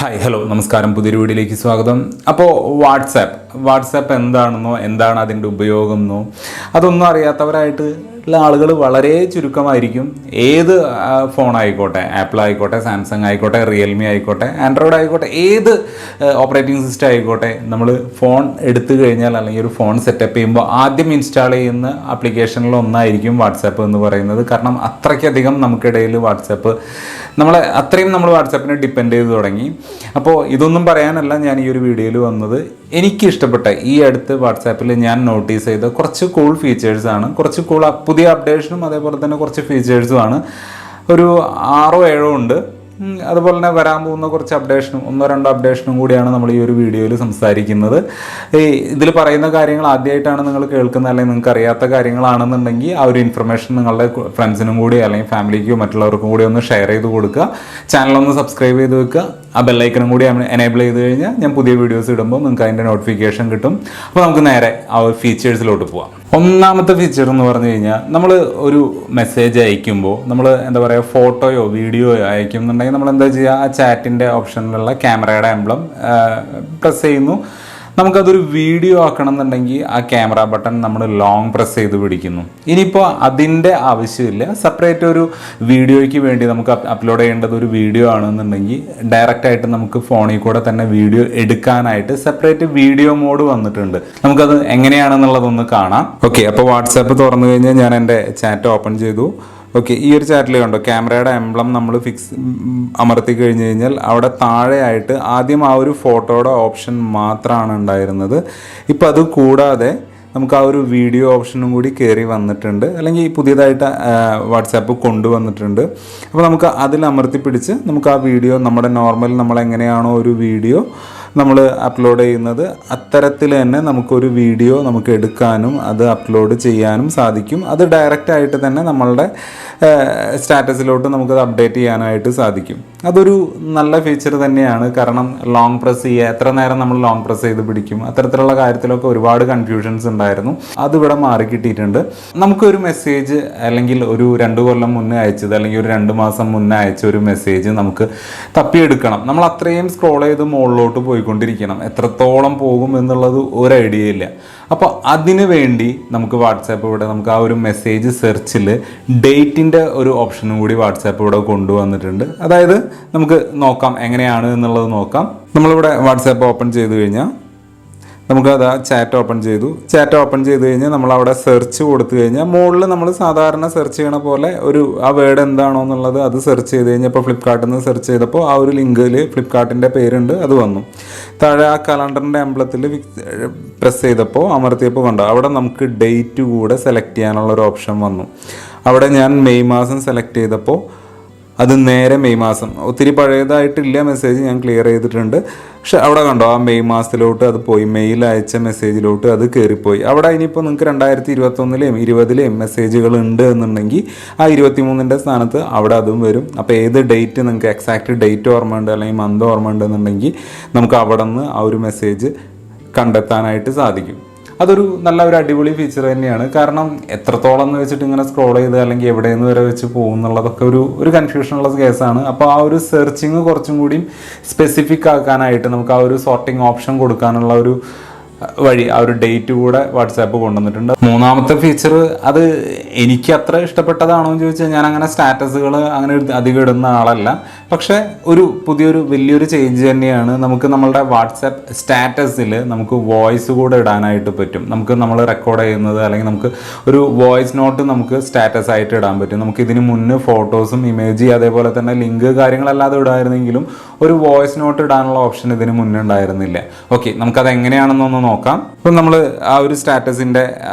Hi hello നമസ്കാരം, പുതിയൊരു വീഡിയോയിലേക്ക് സ്വാഗതം. അപ്പോൾ വാട്സാപ്പ് എന്താണെന്നോ എന്താണ് അതിൻ്റെ ഉപയോഗം എന്നോ അതൊന്നും അറിയാത്തവരായിട്ട് ഉള്ള ആളുകൾ വളരെ ചുരുക്കമായിരിക്കും. ഏത് ഫോൺ ആയിക്കോട്ടെ, ആപ്പിൾ ആയിക്കോട്ടെ, സാംസങ് ആയിക്കോട്ടെ, റിയൽമി ആയിക്കോട്ടെ, ആൻഡ്രോയിഡ് ആയിക്കോട്ടെ, ഏത് ഓപ്പറേറ്റിംഗ് സിസ്റ്റം ആയിക്കോട്ടെ, നമ്മൾ ഫോൺ എടുത്തു കഴിഞ്ഞാൽ അല്ലെങ്കിൽ ഒരു ഫോൺ സെറ്റപ്പ് ചെയ്യുമ്പോൾ ആദ്യം ഇൻസ്റ്റാൾ ചെയ്യുന്ന ആപ്ലിക്കേഷനിൽ ഒന്നായിരിക്കും വാട്സാപ്പ് എന്ന് പറയുന്നത്. കാരണം അത്രയ്ക്കധികം നമുക്കിടയിൽ നമ്മൾ വാട്സാപ്പിനെ ഡിപ്പെൻഡ് ചെയ്ത് തുടങ്ങി. അപ്പോൾ ഇതൊന്നും പറയാനല്ല ഞാൻ ഈ ഒരു വീഡിയോയിൽ വന്നത്. എനിക്ക് ഇഷ്ടപ്പെട്ട ഈ അടുത്ത് വാട്സാപ്പിൽ ഞാൻ നോട്ടീസ് ചെയ്ത കുറച്ച് കൂൾ ഫീച്ചേഴ്സാണ്. കുറച്ച് പുതിയ അപ്ഡേഷനും അതേപോലെ തന്നെ കുറച്ച് ഫീച്ചേഴ്സുമാണ്. ഒരു 6-7 ഉണ്ട്. അതുപോലെ തന്നെ വരാൻ പോകുന്ന കുറച്ച് അപ്ഡേഷനും 1-2 അപ്ഡേഷനും കൂടിയാണ് നമ്മൾ ഈ ഒരു വീഡിയോയിൽ സംസാരിക്കുന്നത്. ഇതിൽ പറയുന്ന കാര്യങ്ങൾ ആദ്യമായിട്ടാണ് നിങ്ങൾ കേൾക്കുന്നത് അല്ലെങ്കിൽ നിങ്ങൾക്ക് അറിയാത്ത കാര്യങ്ങളാണെന്നുണ്ടെങ്കിൽ ആ ഒരു ഇൻഫർമേഷൻ നിങ്ങളുടെ ഫ്രണ്ട്സിനും കൂടി അല്ലെങ്കിൽ ഫാമിലിക്കോ മറ്റുള്ളവർക്കും കൂടി ഒന്ന് ഷെയർ ചെയ്ത് കൊടുക്കുക. ചാനലൊന്ന് സബ്സ്ക്രൈബ് ചെയ്ത് വെക്കുക. ആ ബെല്ലൈക്കനും കൂടി എനേബിൾ ചെയ്ത് കഴിഞ്ഞാൽ ഞാൻ പുതിയ വീഡിയോസ് ഇടുമ്പോൾ നിങ്ങൾക്ക് അതിൻ്റെ നോട്ടിഫിക്കേഷൻ കിട്ടും. അപ്പോൾ നമുക്ക് നേരെ ആ ഒരു ഫീച്ചേഴ്സിലോട്ട് പോവാം. ഒന്നാമത്തെ ഫീച്ചർ എന്ന് പറഞ്ഞു കഴിഞ്ഞാൽ, നമ്മൾ ഒരു മെസ്സേജ് അയക്കുമ്പോൾ നമ്മൾ എന്താ പറയുക, ഫോട്ടോയോ വീഡിയോയോ അയക്കുന്നുണ്ടെങ്കിൽ നമ്മൾ എന്താ ചെയ്യുക, ആ ചാറ്റിൻ്റെ ഓപ്ഷനിലുള്ള ക്യാമറയുടെ എംബ്ലം പ്രസ് ചെയ്യുന്നു. നമുക്കതൊരു വീഡിയോ ആക്കണം എന്നുണ്ടെങ്കിൽ ആ ക്യാമറ ബട്ടൺ നമ്മൾ ലോങ് പ്രസ് ചെയ്ത് പിടിക്കുന്നു. ഇനിയിപ്പോൾ അതിൻ്റെ ആവശ്യമില്ല. സെപ്പറേറ്റ് ഒരു വീഡിയോയ്ക്ക് വേണ്ടി നമുക്ക് അപ്ലോഡ് ചെയ്യേണ്ടത് ഒരു വീഡിയോ ആണെന്നുണ്ടെങ്കിൽ ഡയറക്റ്റായിട്ട് നമുക്ക് ഫോണിൽ കൂടെ തന്നെ വീഡിയോ എടുക്കാനായിട്ട് സെപ്പറേറ്റ് വീഡിയോ മോഡ് വന്നിട്ടുണ്ട്. നമുക്കത് എങ്ങനെയാണെന്നുള്ളതൊന്ന് കാണാം. ഓക്കെ, അപ്പോൾ വാട്സാപ്പ് തുറന്നു കഴിഞ്ഞാൽ ഞാൻ എൻ്റെ ചാറ്റ് ഓപ്പൺ ചെയ്തു. ഓക്കെ, ഈ ഒരു ചാറ്റിൽ കണ്ടോ ക്യാമറയുടെ എംബ്ലം നമ്മൾ അമർത്തി കഴിഞ്ഞ് കഴിഞ്ഞാൽ അവിടെ താഴെയായിട്ട് ആദ്യം ആ ഒരു ഫോട്ടോയുടെ ഓപ്ഷൻ മാത്രമാണ് ഉണ്ടായിരുന്നത്. ഇപ്പം അത് കൂടാതെ നമുക്ക് ആ ഒരു വീഡിയോ ഓപ്ഷനും കൂടി കയറി വന്നിട്ടുണ്ട്, അല്ലെങ്കിൽ പുതിയതായിട്ട് വാട്സാപ്പ് കൊണ്ടുവന്നിട്ടുണ്ട്. അപ്പോൾ നമുക്ക് അതിൽ അമർത്തി പിടിച്ച് നമുക്ക് ആ വീഡിയോ നമ്മുടെ നോർമൽ നമ്മളെങ്ങനെയാണോ ഒരു വീഡിയോ നമ്മൾ അപ്ലോഡ് ചെയ്യുന്നത് അത്തരത്തിൽ തന്നെ നമുക്കൊരു വീഡിയോ നമുക്ക് എടുക്കാനും അത് അപ്ലോഡ് ചെയ്യാനും സാധിക്കും. അത് ഡയറക്റ്റായിട്ട് തന്നെ നമ്മളുടെ സ്റ്റാറ്റസിലോട്ട് നമുക്കത് അപ്ഡേറ്റ് ചെയ്യാനായിട്ട് സാധിക്കും. അതൊരു നല്ല ഫീച്ചർ തന്നെയാണ്. കാരണം ലോങ് പ്രസ് ചെയ്യുക, എത്ര നേരം നമ്മൾ ലോങ് പ്രസ് ചെയ്ത് പിടിക്കും, അത്തരത്തിലുള്ള കാര്യത്തിലൊക്കെ ഒരുപാട് കൺഫ്യൂഷൻസ് ഉണ്ടായിരുന്നു. അതിവിടെ മാറി കിട്ടിയിട്ടുണ്ട്. നമുക്കൊരു മെസ്സേജ് അല്ലെങ്കിൽ ഒരു 2 കൊല്ലം മുന്നേ അയച്ചത് അല്ലെങ്കിൽ ഒരു 2 മാസം മുന്നേ അയച്ച ഒരു മെസ്സേജ് നമുക്ക് തപ്പിയെടുക്കണം. നമ്മൾ അത്രയും സ്ക്രോൾ ചെയ്ത് മുകളിലോട്ട് പോയിക്കൊണ്ടിരിക്കണം. എത്രത്തോളം പോകും എന്നുള്ളത് ഒരു ഐഡിയ ഇല്ല. അപ്പോൾ അതിനു വേണ്ടി നമുക്ക് വാട്സാപ്പ് ഇവിടെ നമുക്ക് ആ ഒരു മെസ്സേജ് സെർച്ചിൽ ഡേറ്റിൻ്റെ ഒരു ഓപ്ഷനും കൂടി വാട്സാപ്പ് ഇവിടെ കൊണ്ടുവന്നിട്ടുണ്ട്. അതായത് നമുക്ക് നോക്കാം എങ്ങനെയാണ് എന്നുള്ളത് നോക്കാം. നമ്മളിവിടെ വാട്സാപ്പ് ഓപ്പൺ ചെയ്ത് കഴിഞ്ഞാൽ നമുക്ക് അത് ചാറ്റ് ഓപ്പൺ ചെയ്ത് കഴിഞ്ഞാൽ നമ്മളവിടെ സെർച്ച് കൊടുത്തു കഴിഞ്ഞാൽ മുകളിൽ നമ്മൾ സാധാരണ സെർച്ച് ചെയ്യണ പോലെ ആ വേർഡ് എന്താണോ എന്നുള്ളത് അത് സെർച്ച് ചെയ്ത് കഴിഞ്ഞാൽ ഇപ്പോൾ ഫ്ലിപ്കാർട്ടിൽ നിന്ന് സെർച്ച് ചെയ്തപ്പോൾ ആ ഒരു ലിങ്കിൽ ഫ്ലിപ്കാർട്ടിൻ്റെ പേരുണ്ട്, അത് വന്നു. താഴെ ആ കലണ്ടറിൻ്റെ എംബ്ലത്തിൽ പ്രസ് ചെയ്തപ്പോൾ അമർത്തിയപ്പോൾ കണ്ടോ അവിടെ നമുക്ക് ഡേറ്റ് കൂടെ സെലക്ട് ചെയ്യാനുള്ള ഒരു ഓപ്ഷൻ വന്നു. അവിടെ ഞാൻ മെയ് മാസം സെലക്ട് ചെയ്തപ്പോൾ അത് നേരെ മെയ് മാസം, ഒത്തിരി പഴയതായിട്ടില്ല മെസ്സേജ്, ഞാൻ ക്ലിയർ ചെയ്തിട്ടുണ്ട്. പക്ഷെ അവിടെ കണ്ടോ ആ മെയ് മാസത്തിലോട്ട് അത് പോയി, മെയിൽ അയച്ച മെസ്സേജിലോട്ട് അത് കയറിപ്പോയി. അവിടെ ഇനിയിപ്പോൾ നിങ്ങൾക്ക് 2021-ലെയും 20-ലെയും മെസ്സേജുകൾ ഉണ്ട് എന്നുണ്ടെങ്കിൽ ആ 23-ൻ്റെ സ്ഥാനത്ത് അവിടെ അതും വരും. അപ്പോൾ ഏത് ഡേറ്റ് നിങ്ങൾക്ക് എക്സാക്റ്റ് ഡേറ്റ് ഓർമ്മയുണ്ട് അല്ലെങ്കിൽ മന്ത് ഓർമ്മയുണ്ട് എന്നുണ്ടെങ്കിൽ നമുക്ക് അവിടെ നിന്ന് ആ ഒരു മെസ്സേജ് കണ്ടെത്താനായിട്ട് സാധിക്കും. അതൊരു നല്ല ഒരു അടിപൊളി ഫീച്ചർ തന്നെയാണ്. കാരണം എത്രത്തോളം എന്ന് വെച്ചിട്ട് ഇങ്ങനെ സ്ക്രോൾ ചെയ്ത് അല്ലെങ്കിൽ എവിടെയെന്ന് വരെ വെച്ച് പോകും എന്നുള്ളതൊക്കെ ഒരു കൺഫ്യൂഷനുള്ള കേസാണ്. അപ്പോൾ ആ ഒരു സെർച്ചിങ് കുറച്ചും കൂടിയും സ്പെസിഫിക് ആക്കാനായിട്ട് നമുക്ക് ആ ഒരു സോർട്ടിങ് ഓപ്ഷൻ കൊടുക്കാനുള്ള ഒരു വഴി ആ ഒരു ഡേറ്റ് കൂടെ വാട്സാപ്പ് കൊണ്ടുവന്നിട്ടുണ്ട്. മൂന്നാമത്തെ ഫീച്ചർ അത് എനിക്ക് അത്ര ഇഷ്ടപ്പെട്ടതാണോ എന്ന് ചോദിച്ചാൽ ഞാൻ അങ്ങനെ സ്റ്റാറ്റസുകൾ അങ്ങനെ അധികം ഇടുന്ന ആളല്ല. പക്ഷേ പുതിയൊരു വലിയൊരു ചേഞ്ച് തന്നെയാണ്. നമുക്ക് നമ്മളുടെ വാട്സാപ്പ് സ്റ്റാറ്റസിൽ നമുക്ക് വോയിസ് കൂടെ ഇടാനായിട്ട് പറ്റും. നമ്മൾ റെക്കോർഡ് ചെയ്യുന്നത് അല്ലെങ്കിൽ നമുക്ക് ഒരു വോയിസ് നോട്ട് നമുക്ക് സ്റ്റാറ്റസ് ആയിട്ട് ഇടാൻ പറ്റും. നമുക്ക് ഇതിന് മുന്നേ ഫോട്ടോസും ഇമേജ് അതേപോലെ തന്നെ ലിങ്ക് കാര്യങ്ങളല്ലാതെ ഇടായിരുന്നെങ്കിലും ഒരു വോയിസ് നോട്ട് ഇടാനുള്ള ഓപ്ഷൻ ഇതിന് മുന്നേ ഉണ്ടായിരുന്നില്ല. ഓക്കെ, നമുക്കത് എങ്ങനെയാണെന്നൊന്ന് നോക്കാം. അപ്പം നമ്മൾ ആ ഒരു സ്റ്റാറ്റസിൻ്റെ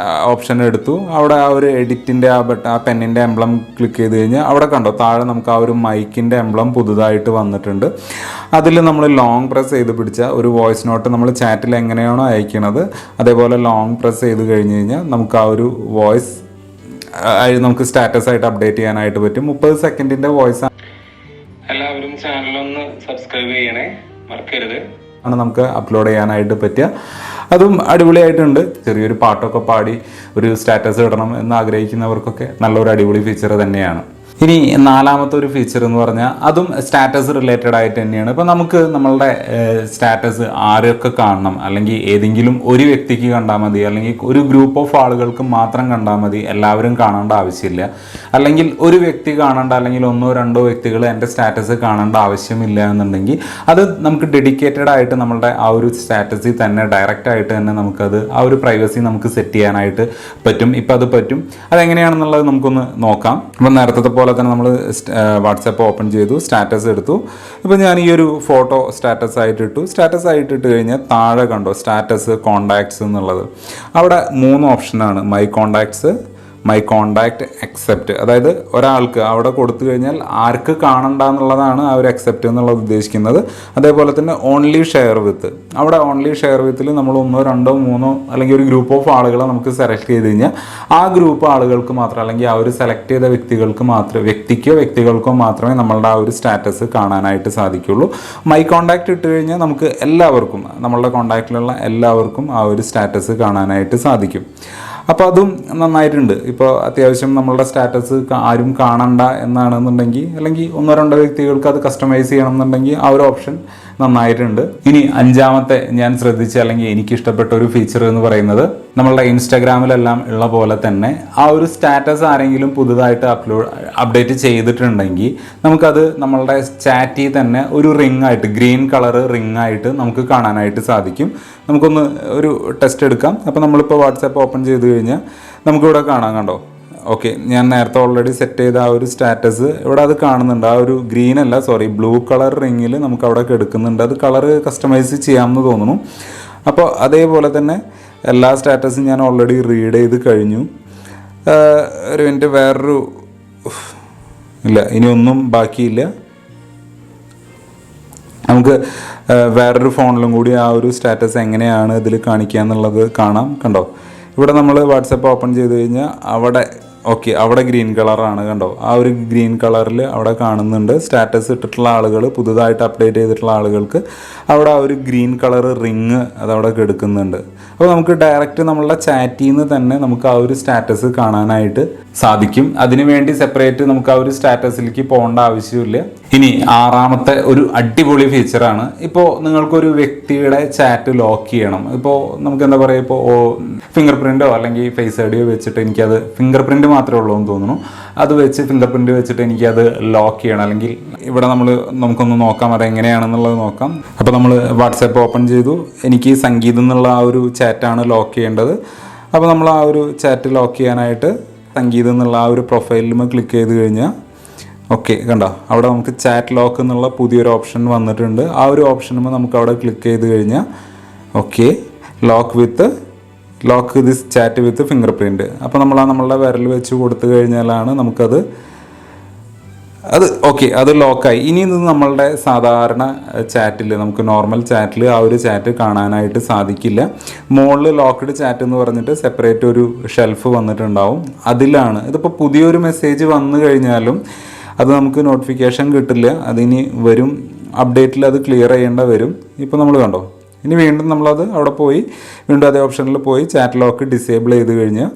ഓപ്ഷൻ എടുത്തു. അവിടെ ആ ഒരു എഡിറ്റിൻ്റെ ആ പെന്നിൻ്റെ എംബ്ലം ക്ലിക്ക് ചെയ്ത് കഴിഞ്ഞാൽ അവിടെ കണ്ടോ താഴെ നമുക്ക് ആ ഒരു മൈക്കിൻ്റെ എംബ്ലം പുതുതായിട്ട് വന്നിട്ടുണ്ട്. അതിൽ നമ്മൾ ലോങ് പ്രസ് ചെയ്ത് പിടിച്ച ഒരു വോയിസ് നോട്ട് നമ്മൾ ചാറ്റിൽ എങ്ങനെയാണോ അയക്കണത് അതേപോലെ ലോങ് പ്രസ് ചെയ്ത് കഴിഞ്ഞ് കഴിഞ്ഞാൽ നമുക്ക് ആ ഒരു വോയിസ് നമുക്ക് സ്റ്റാറ്റസ് ആയിട്ട് അപ്ഡേറ്റ് ചെയ്യാനായിട്ട് പറ്റും. 30 സെക്കൻഡിൻ്റെ വോയിസ്. എല്ലാവരും ചാനലൊന്ന് സബ്സ്ക്രൈബ് ചെയ്യണേ, മറക്കരുത്. ആണ് നമുക്ക് അപ്ലോഡ് ചെയ്യാനായിട്ട് പറ്റുക. അതും അടിപൊളിയായിട്ടുണ്ട്. ചെറിയൊരു പാട്ടൊക്കെ പാടി ഒരു സ്റ്റാറ്റസ് ഇടണം എന്ന് ആഗ്രഹിക്കുന്നവർക്കൊക്കെ നല്ലൊരു അടിപൊളി ഫീച്ചർ തന്നെയാണ്. ഇനി നാലാമത്തെ ഒരു ഫീച്ചർ എന്ന് പറഞ്ഞാൽ അതും സ്റ്റാറ്റസ് റിലേറ്റഡ് ആയിട്ട് തന്നെയാണ്. ഇപ്പോൾ നമുക്ക് നമ്മളുടെ സ്റ്റാറ്റസ് ആരൊക്കെ കാണണം, അല്ലെങ്കിൽ ഏതെങ്കിലും ഒരു വ്യക്തിക്ക് കണ്ടാൽ മതി, അല്ലെങ്കിൽ ഒരു ഗ്രൂപ്പ് ഓഫ് ആളുകൾക്ക് മാത്രം കണ്ടാൽ മതി, എല്ലാവരും കാണേണ്ട ആവശ്യമില്ല. അല്ലെങ്കിൽ ഒരു വ്യക്തി കാണേണ്ട, അല്ലെങ്കിൽ ഒന്നോ രണ്ടോ വ്യക്തികൾ എൻ്റെ സ്റ്റാറ്റസ് കാണേണ്ട ആവശ്യമില്ല എന്നുണ്ടെങ്കിൽ അത് നമുക്ക് ഡെഡിക്കേറ്റഡ് ആയിട്ട് നമ്മളുടെ ആ ഒരു സ്റ്റാറ്റസിൽ തന്നെ ഡയറക്റ്റ് ആയിട്ട് തന്നെ നമുക്കത് ആ ഒരു പ്രൈവസി നമുക്ക് സെറ്റ് ചെയ്യാനായിട്ട് പറ്റും. ഇപ്പം അത് പറ്റും. അതെങ്ങനെയാണെന്നുള്ളത് നമുക്കൊന്ന് നോക്കാം. അപ്പം നേരത്തെ പോലെ തന്നെ നമ്മൾ വാട്സാപ്പ് ഓപ്പൺ ചെയ്തു, സ്റ്റാറ്റസ് എടുത്തു. ഇപ്പോൾ ഞാൻ ഈ ഒരു ഫോട്ടോ സ്റ്റാറ്റസ് ആയിട്ട് ഇട്ടു. സ്റ്റാറ്റസ് ആയിട്ട് ഇട്ട് കഴിഞ്ഞാൽ താഴെ കണ്ടോ സ്റ്റാറ്റസ് കോണ്ടാക്ട്സ് എന്നുള്ളത്. അവിടെ 3 ഓപ്ഷനാണ്: my contacts, my contact, accept. അതായത് ഒരാൾക്ക് അവിടെ കൊടുത്തു കഴിഞ്ഞാൽ ആർക്ക് കാണണ്ട എന്നുള്ളതാണ് ആ ഒരു അക്സെപ്റ്റ് എന്നുള്ളത് ഉദ്ദേശിക്കുന്നത്. അതേപോലെ തന്നെ ഓൺലി ഷെയർ വിത്ത്, അവിടെ ഓൺലി ഷെയർ വിത്തിൽ നമ്മൾ 1, 2, 3 അല്ലെങ്കിൽ ഒരു ഗ്രൂപ്പ് ഓഫ് ആളുകളെ നമുക്ക് സെലക്ട് ചെയ്ത് കഴിഞ്ഞാൽ ആ ഗ്രൂപ്പ് ആളുകൾക്ക് മാത്രം, അല്ലെങ്കിൽ ആ ഒരു സെലക്ട് ചെയ്ത വ്യക്തികൾക്കോ മാത്രമേ നമ്മളുടെ ആ ഒരു സ്റ്റാറ്റസ് കാണാനായിട്ട് സാധിക്കുള്ളൂ. മൈ കോണ്ടാക്ട് ഇട്ട് കഴിഞ്ഞാൽ നമുക്ക് എല്ലാവർക്കും, നമ്മളുടെ കോണ്ടാക്റ്റിലുള്ള എല്ലാവർക്കും ആ ഒരു സ്റ്റാറ്റസ് കാണാനായിട്ട് സാധിക്കും. അപ്പോൾ അതും നന്നായിട്ടുണ്ട്. ഇപ്പോൾ അത്യാവശ്യം നമ്മളുടെ സ്റ്റാറ്റസ് ആരും കാണണ്ട എന്നാണെന്നുണ്ടെങ്കിൽ, അല്ലെങ്കിൽ 1, 2 വ്യക്തികൾക്ക് അത് കസ്റ്റമൈസ് ചെയ്യണം എന്നുണ്ടെങ്കിൽ ആ ഒരു ഓപ്ഷൻ നന്നായിട്ടുണ്ട്. ഇനി 5ാമത്തെ ഞാൻ ശ്രദ്ധിച്ച, അല്ലെങ്കിൽ എനിക്ക് ഇഷ്ടപ്പെട്ട ഒരു ഫീച്ചർ എന്ന് പറയുന്നത്, നമ്മളുടെ ഇൻസ്റ്റാഗ്രാമിലെല്ലാം ഉള്ള പോലെ തന്നെ ആ ഒരു സ്റ്റാറ്റസ് ആരെങ്കിലും പുതുതായിട്ട് അപ്ഡേറ്റ് ചെയ്തിട്ടുണ്ടെങ്കിൽ നമുക്കത് നമ്മളുടെ ചാറ്റിൽ തന്നെ ഒരു റിംഗ് ആയിട്ട്, ഗ്രീൻ കളർ റിംഗ് ആയിട്ട് നമുക്ക് കാണാനായിട്ട് സാധിക്കും. നമുക്കൊന്ന് ഒരു ടെസ്റ്റ് എടുക്കാം. അപ്പോൾ നമ്മളിപ്പോൾ വാട്സാപ്പ് ഓപ്പൺ ചെയ്ത് കഴിഞ്ഞാൽ നമുക്കിവിടെ കാണാം, കണ്ടോ? ഓക്കെ, ഞാൻ നേരത്തെ ഓൾറെഡി സെറ്റ് ചെയ്ത ആ ഒരു സ്റ്റാറ്റസ് ഇവിടെ അത് കാണുന്നുണ്ട്. ആ ഒരു ഗ്രീൻ അല്ല, ബ്ലൂ കളർ റിങ്ങിൽ നമുക്ക് അവിടെ എടുക്കുന്നുണ്ട്. അത് കളർ കസ്റ്റമൈസ് ചെയ്യാമെന്ന് തോന്നുന്നു. അപ്പോൾ അതേപോലെ തന്നെ എല്ലാ സ്റ്റാറ്റസും ഞാൻ ഓൾറെഡി റീഡ് ചെയ്ത് കഴിഞ്ഞു. ഒരു മിനിറ്റ്, ഇല്ല, ഇനി ഒന്നും ബാക്കിയില്ല. നമുക്ക് വേറൊരു ഫോണിലും കൂടി ആ ഒരു സ്റ്റാറ്റസ് എങ്ങനെയാണ് ഇതിൽ കാണിക്കുക എന്നുള്ളത് കാണാം. കണ്ടോ, ഇവിടെ നമ്മൾ വാട്സപ്പ് ഓപ്പൺ ചെയ്ത് കഴിഞ്ഞാൽ അവിടെ ഗ്രീൻ കളറാണ്, കണ്ടോ? ആ ഒരു ഗ്രീൻ കളറിൽ അവിടെ കാണുന്നുണ്ട്. സ്റ്റാറ്റസ് ഇട്ടിട്ടുള്ള ആളുകൾ, പുതുതായിട്ട് അപ്ഡേറ്റ് ചെയ്തിട്ടുള്ള ആളുകൾക്ക് അവിടെ ആ ഒരു ഗ്രീൻ കളർ റിങ് അതവിടെ എടുക്കുന്നുണ്ട്. അപ്പോൾ നമുക്ക് ഡയറക്റ്റ് നമ്മളുടെ ചാറ്റിൽ നിന്ന് തന്നെ നമുക്ക് ആ ഒരു സ്റ്റാറ്റസ് കാണാനായിട്ട് സാധിക്കും. അതിനുവേണ്ടി സെപ്പറേറ്റ് നമുക്ക് ആ ഒരു സ്റ്റാറ്റസിലേക്ക് പോകേണ്ട ആവശ്യമില്ല. ഇനി 6ാമത്തെ ഒരു അടിപൊളി ഫീച്ചറാണ്. ഇപ്പോൾ നിങ്ങൾക്കൊരു വ്യക്തിയുടെ ചാറ്റ് ലോക്ക് ചെയ്യണം. ഇപ്പോൾ നമുക്ക് എന്താ പറയുക, ഇപ്പോൾ ഫിംഗർ പ്രിൻറ്റോ അല്ലെങ്കിൽ ഫേസ് ഐഡിയോ വെച്ചിട്ട്, എനിക്കത് ഫിംഗർ പ്രിൻറ്റ് മാത്രമേ ഉള്ളൂ എന്ന് തോന്നുന്നു, അത് വെച്ച് ഫിംഗർ പ്രിൻറ്റ് വെച്ചിട്ട് എനിക്കത് ലോക്ക് ചെയ്യണം. അല്ലെങ്കിൽ ഇവിടെ നമുക്കൊന്ന് നോക്കാം അതെങ്ങനെയാണെന്നുള്ളത് നോക്കാം. അപ്പോൾ നമ്മൾ വാട്സാപ്പ് ഓപ്പൺ ചെയ്തു. എനിക്ക് സംഗീതം എന്നുള്ള ആ ഒരു ചാറ്റാണ് ലോക്ക് ചെയ്യേണ്ടത്. അപ്പോൾ നമ്മൾ ആ ഒരു ചാറ്റ് ലോക്ക് ചെയ്യാനായിട്ട് സംഗീതം എന്നുള്ള ആ ഒരു പ്രൊഫൈലിൽ ക്ലിക്ക് ചെയ്ത് കഴിഞ്ഞാൽ ഓക്കെ, കണ്ടോ? അവിടെ നമുക്ക് ചാറ്റ് ലോക്ക് എന്നുള്ള പുതിയൊരു ഓപ്ഷൻ വന്നിട്ടുണ്ട്. ആ ഒരു ഓപ്ഷനുമ്പോൾ നമുക്ക് അവിടെ ക്ലിക്ക് ചെയ്ത് കഴിഞ്ഞാൽ okay, lock this chat with finger print. അപ്പോൾ നമ്മളുടെ വിരൽ വെച്ച് കൊടുത്തു കഴിഞ്ഞാലാണ് നമുക്കത് അത് ലോക്കായി. ഇനി ഇത് നമ്മളുടെ സാധാരണ ചാറ്റിൽ, നമുക്ക് നോർമൽ ചാറ്റിൽ ആ ഒരു ചാറ്റ് കാണാനായിട്ട് സാധിക്കില്ല. മുകളിൽ ലോക്ക്ഡ് ചാറ്റ് എന്ന് പറഞ്ഞിട്ട് സെപ്പറേറ്റ് ഒരു ഷെൽഫ് വന്നിട്ടുണ്ടാവും. അതിലാണ് ഇതിപ്പോൾ പുതിയൊരു മെസ്സേജ് വന്നു കഴിഞ്ഞാലും അത് നമുക്ക് നോട്ടിഫിക്കേഷൻ കിട്ടില്ല. അതിനി വരും അപ്ഡേറ്റിൽ അത് ക്ലിയർ ചെയ്യേണ്ട വരും. ഇപ്പോൾ നമ്മൾ കണ്ടോ, ഇനി വീണ്ടും നമ്മളത് അവിടെ പോയി വീണ്ടും അതേ ഓപ്ഷനിൽ പോയി ചാറ്റ് ലോക്ക് ഡിസേബിൾ ചെയ്ത് കഴിഞ്ഞാൽ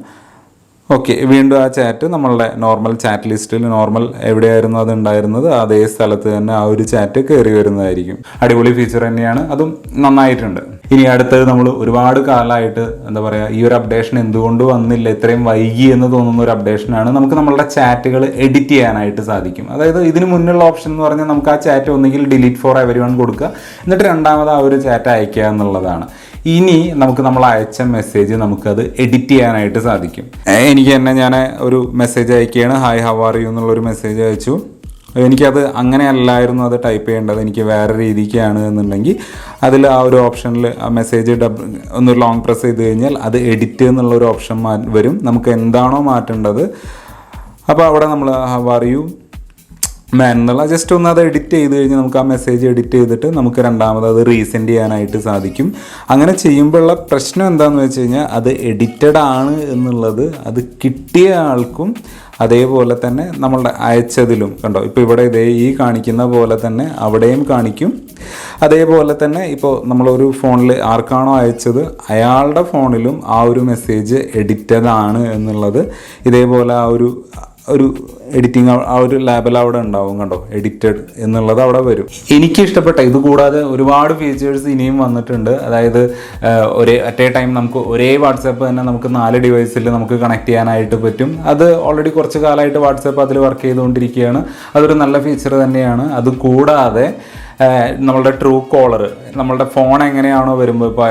ഓക്കെ, വീണ്ടും ആ ചാറ്റ് നമ്മളുടെ നോർമൽ ചാറ്റ് ലിസ്റ്റിൽ, നോർമൽ എവിടെയായിരുന്നു അത് ഉണ്ടായിരുന്നത് അതേ സ്ഥലത്ത് തന്നെ ആ ഒരു ചാറ്റ് കയറി വരുന്നതായിരിക്കും. അടിപൊളി ഫീച്ചർ തന്നെയാണ്, അതും നന്നായിട്ടുണ്ട്. ഇനി അടുത്തത്, നമ്മൾ ഒരുപാട് കാലമായിട്ട് എന്താ പറയുക, ഈ ഒരു അപ്ഡേഷൻ എന്തുകൊണ്ട് വന്നില്ല, ഇത്രയും വൈകി എന്ന് തോന്നുന്ന ഒരു അപ്ഡേഷനാണ്. നമുക്ക് നമ്മളുടെ ചാറ്റുകൾ എഡിറ്റ് ചെയ്യാനായിട്ട് സാധിക്കും. അതായത് ഇതിന് മുന്നുള്ള ഓപ്ഷൻ എന്ന് പറഞ്ഞാൽ നമുക്ക് ആ ചാറ്റ് ഒന്നുകിൽ ഡിലീറ്റ് ഫോർ എവരിവൺ കൊടുക്കുക, എന്നിട്ട് രണ്ടാമത് ആ ഒരു ചാറ്റ് അയക്കുക എന്നുള്ളതാണ്. ഇനി നമ്മൾ അയച്ച മെസ്സേജ് നമുക്കത് എഡിറ്റ് ചെയ്യാനായിട്ട് സാധിക്കും. എനിക്ക് തന്നെ ഞാൻ ഒരു മെസ്സേജ് അയക്കുകയാണ്, ഹായ് ഹൗ ആർ യു എന്നുള്ളൊരു മെസ്സേജ് അയച്ചു. എനിക്കത് അങ്ങനെയല്ലായിരുന്നു അത് ടൈപ്പ് ചെയ്യേണ്ടത്, എനിക്ക് വേറെ രീതിക്കാണ് എന്നുണ്ടെങ്കിൽ അതിൽ ആ ഒരു ഓപ്ഷനിൽ ആ മെസ്സേജ് ഒന്ന് ലോങ് പ്രസ് ചെയ്ത് കഴിഞ്ഞാൽ അത് എഡിറ്റ് എന്നുള്ളൊരു ഓപ്ഷൻ വരും. നമുക്ക് എന്താണോ മാറ്റേണ്ടത് അപ്പോൾ അവിടെ നമ്മൾ ഹൗ ആർ യു മാൻ എന്നുള്ള ജസ്റ്റ് ഒന്ന് അത് എഡിറ്റ് ചെയ്ത് കഴിഞ്ഞാൽ നമുക്ക് ആ മെസ്സേജ് എഡിറ്റ് ചെയ്തിട്ട് നമുക്ക് രണ്ടാമത് അത് റീസെൻഡ് ചെയ്യാനായിട്ട് സാധിക്കും. അങ്ങനെ ചെയ്യുമ്പോഴുള്ള പ്രശ്നം എന്താണെന്ന് വെച്ച് കഴിഞ്ഞാൽ അത് എഡിറ്റഡ് ആണ് എന്നുള്ളത് അത് കിട്ടിയ ആൾക്കും അതേപോലെ തന്നെ നമ്മളുടെ അയച്ചതിലും കണ്ടോ, ഇപ്പോൾ ഇവിടെ ഇതേ ഈ കാണിക്കുന്ന പോലെ തന്നെ അവിടെയും കാണിക്കും. അതേപോലെ തന്നെ ഇപ്പോൾ നമ്മളൊരു ഫോണിൽ ആർക്കാണോ അയച്ചത് അയാളുടെ ഫോണിലും ആ ഒരു മെസ്സേജ് എഡിറ്റഡ് ആണ് എന്നുള്ളത് ഇതേപോലെ ആ ഒരു എഡിറ്റിംഗ് ആ ഒരു ലാബിൽ അവിടെ ഉണ്ടാവും, കണ്ടോ, എഡിറ്റഡ് എന്നുള്ളത് അവിടെ വരും. എനിക്ക് ഇഷ്ടപ്പെട്ട ഇത് കൂടാതെ ഒരുപാട് ഫീച്ചേഴ്സ് ഇനിയും വന്നിട്ടുണ്ട്. അതായത് അറ്റ് എ ടൈം നമുക്ക് ഒരേ വാട്സാപ്പ് തന്നെ നമുക്ക് 4 ഡിവൈസിൽ നമുക്ക് കണക്ട് ചെയ്യാനായിട്ട് പറ്റും. അത് ഓൾറെഡി കുറച്ച് കാലമായിട്ട് വാട്സാപ്പ് അതിൽ വർക്ക് ചെയ്തുകൊണ്ടിരിക്കുകയാണ്. അതൊരു നല്ല ഫീച്ചർ തന്നെയാണ്. അത് കൂടാതെ നമ്മളുടെ ട്രൂ കോളർ, നമ്മളുടെ ഫോൺ എങ്ങനെയാണോ വരുമ്പോൾ, ഇപ്പോൾ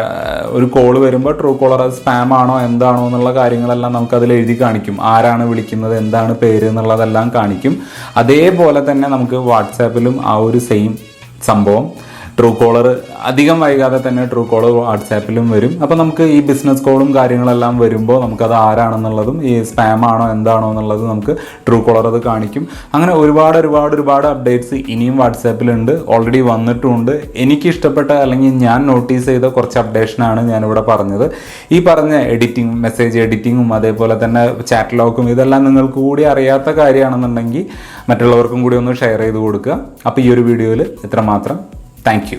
ഒരു കോൾ വരുമ്പോൾ ട്രൂ കോളർ അത് സ്പാം ആണോ എന്താണോ എന്നുള്ള കാര്യങ്ങളെല്ലാം നമുക്കതിൽ എഴുതി കാണിക്കും. ആരാണ് വിളിക്കുന്നത്, എന്താണ് പേര് എന്നുള്ളതെല്ലാം കാണിക്കും. അതേപോലെ തന്നെ നമുക്ക് വാട്സാപ്പിലും ആ ഒരു സെയിം സംഭവം ട്രൂ കോളർ അധികം വൈകാതെ തന്നെ ട്രൂ കോളർ വാട്സാപ്പിലും വരും. അപ്പോൾ നമുക്ക് ഈ ബിസിനസ് കോളും കാര്യങ്ങളെല്ലാം വരുമ്പോൾ നമുക്കത് ആരാണെന്നുള്ളതും ഈ സ്പാം ആണോ എന്താണോ എന്നുള്ളത് നമുക്ക് ട്രൂ കോളർ അത് കാണിക്കും. അങ്ങനെ ഒരുപാട് അപ്ഡേറ്റ്സ് ഇനിയും വാട്സാപ്പിലുണ്ട്, ഓൾറെഡി വന്നിട്ടുമുണ്ട്. എനിക്ക് ഇഷ്ടപ്പെട്ട അല്ലെങ്കിൽ ഞാൻ നോട്ടീസ് ചെയ്ത കുറച്ച് അപ്ഡേഷനാണ് ഞാനിവിടെ പറഞ്ഞത്. ഈ പറഞ്ഞ എഡിറ്റിംഗ്, മെസ്സേജ് എഡിറ്റിങ്ങും അതേപോലെ തന്നെ ചാറ്റ് ലോക്കും ഇതെല്ലാം നിങ്ങൾക്ക് കൂടി അറിയാത്ത കാര്യമാണെന്നുണ്ടെങ്കിൽ മറ്റുള്ളവർക്കും കൂടി ഒന്ന് ഷെയർ ചെയ്ത് കൊടുക്കുക. അപ്പോൾ ഈ ഒരു വീഡിയോയിൽ ഇത്രമാത്രം. Thank you.